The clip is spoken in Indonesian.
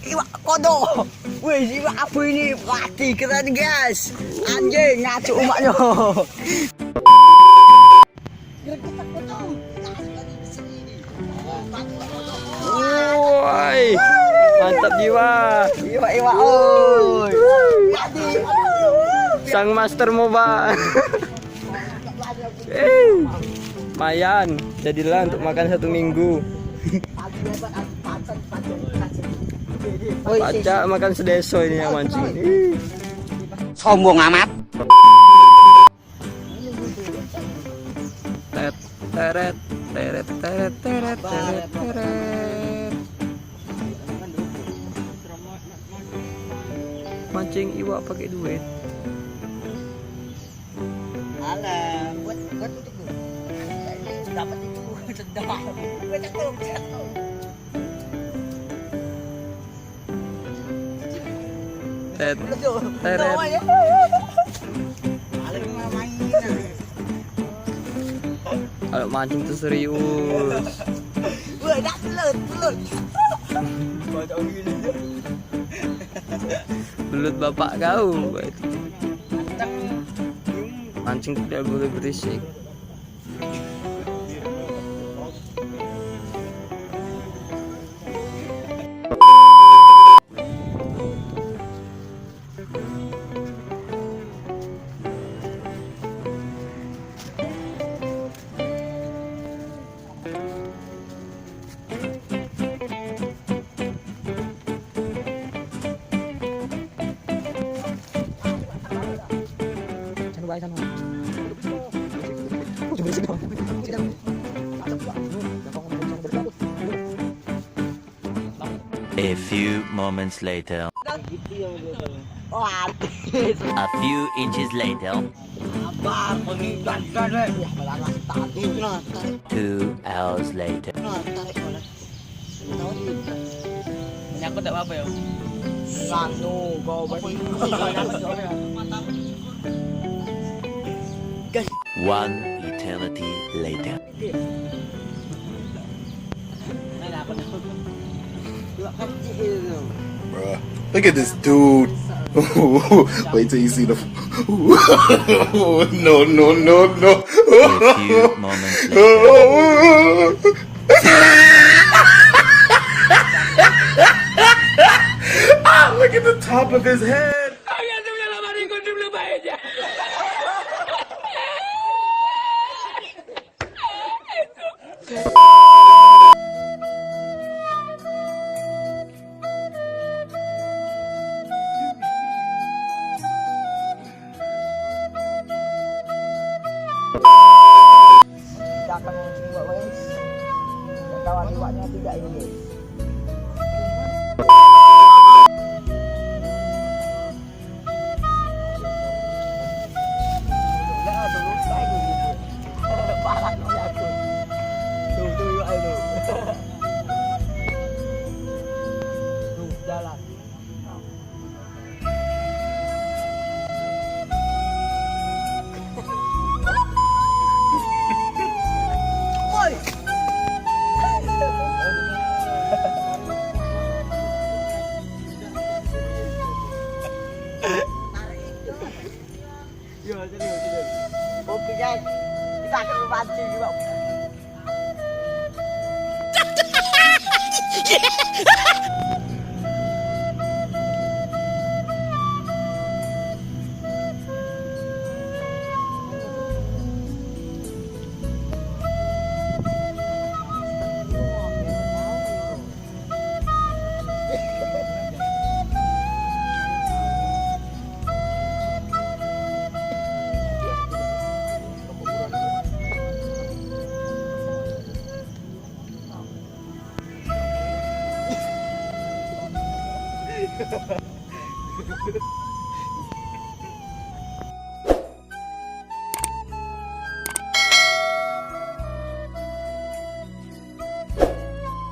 Iwak kodok. Wih, iwak apa ini? Pasti keren guys. Anjing ngacu umaknya. Woi, mantap jiwa. Iwak oi. Sang master moba. Lumayan, jadilah untuk makan 1 minggu. Pacak makan sedeso ini yang mancing. Sombong amat. Teret, teret, teret, teret, teret, teret. Mancing iwak pakai duit. Alah, buat tutup dulu. Dapat itu sedap. Gue jatuh. Teret. Kalau mancing tuh serius. Wah, dah telut. Belut bapak kau. Mancing tidak boleh berisik. A few moments later. A few inches later. 2 hours later. Menyangkut tak apa-apa ya? One eternity later. Bruh, look at this dude. Wait till you see the. No. A few moments later. Look at the top of his head. Kita akan mancing iwak guys. Kawan iwaknya 3 ini guys. Tuh iwak itu. Tuh jalan. Oke guys, kita akan memancing juga.